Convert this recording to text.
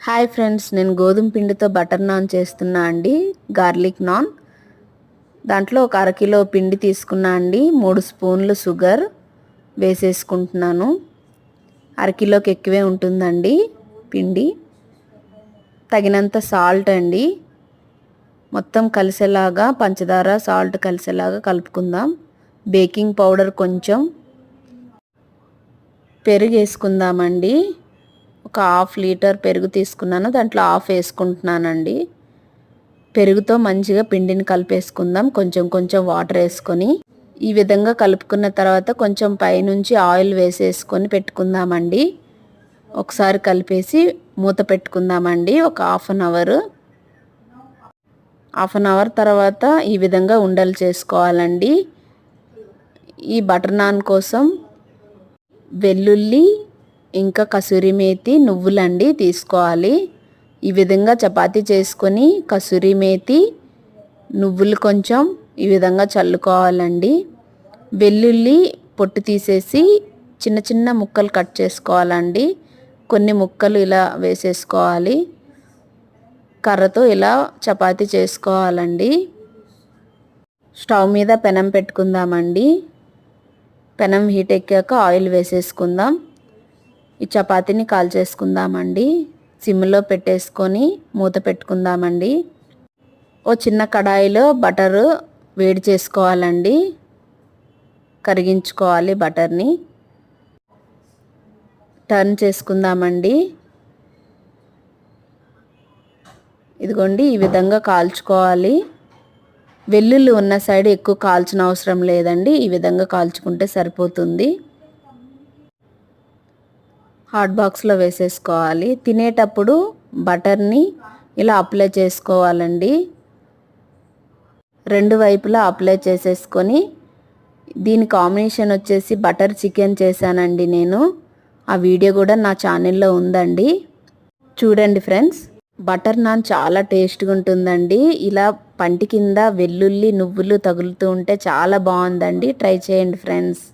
Hi friends, నేను గోధుమ పిండితో బటర్ నాన్ చేస్తున్నా అండి. Garlic non. దాంట్లో ఒక అరకిలో పిండి తీసుకున్నా అండి. 3 స్పూన్లు షుగర్ వేసేసుకుంటున్నాను. అరకిలోకి ఎక్కువే ఉంటుందండి పిండి. తగినంత సాల్ట్ అండి. మొత్తం కలిసేలాగా పంచదార సాల్ట్ కలిసేలాగా కలుపుకుందాం. బేకింగ్ పౌడర్ కొంచెం, పెరుగు వేసుకుందామండి. ఒక 1/2 లీటర్ పెరుగు తీసుకున్నాను, దాంట్లో 1/2 వేసుకుంటున్నానండి. పెరుగుతో మంచిగా పిండిని కలిపేసుకుందాం. కొంచెం కొంచెం వాటర్ వేసుకొని ఈ విధంగా కలుపుకున్న తర్వాత కొంచెం పైనుంచి ఆయిల్ వేసేసుకొని పెట్టుకుందామండి. ఒకసారి కలిపేసి మూత పెట్టుకుందామండి. ఒక 1/2 అవర్ తర్వాత ఈ విధంగా ఉండలు చేసుకోవాలండి. ఈ బటర్ నాన్ కోసం వెల్లుల్లి ఇంకా కసూరి మేతి, నువ్వులండి తీసుకోవాలి. ఈ విధంగా చపాతీ చేసుకొని కసూరి మేతి, నువ్వులు కొంచెం ఈ విధంగా చల్లుకోవాలండి. వెల్లుల్లి పొట్టు తీసేసి చిన్న చిన్న ముక్కలు కట్ చేసుకోవాలండి. కొన్ని ముక్కలు ఇలా వేసేసుకోవాలి. కర్రతో ఇలా చపాతీ చేసుకోవాలండి. స్టవ్ మీద పెనం పెట్టుకుందామండి. పెనం హీట్ ఎక్కాక ఆయిల్ వేసేసుకుందాం. ఈ చపాతీని కాల్చేసుకుందామండి. సిమ్లో పెట్టేసుకొని మూత పెట్టుకుందామండి. ఓ చిన్న కడాయిలో బటరు వేడి చేసుకోవాలండి. కరిగించుకోవాలి బటర్ని. టర్న్ చేసుకుందామండి. ఇదిగోండి, ఈ విధంగా కాల్చుకోవాలి. వెల్లుల్లి ఉన్న సైడ్ ఎక్కువ కాల్చిన అవసరం లేదండి. ఈ విధంగా కాల్చుకుంటే సరిపోతుంది. హాట్ బాక్స్లో వేసేసుకోవాలి. తినేటప్పుడు బటర్ని ఇలా అప్లై చేసుకోవాలండి. 2 వైపులా అప్లై చేసేసుకొని, దీని కాంబినేషన్ వచ్చేసి బటర్ చికెన్ చేశానండి నేను. ఆ వీడియో కూడా నా ఛానల్లో ఉందండి, చూడండి ఫ్రెండ్స్. బటర్ నాన్ చాలా టేస్ట్గా ఉంటుందండి. ఇలా పంటి కింద వెల్లుల్లి నువ్వులు తగులుతూ ఉంటే చాలా బాగుందండి. ట్రై చేయండి ఫ్రెండ్స్.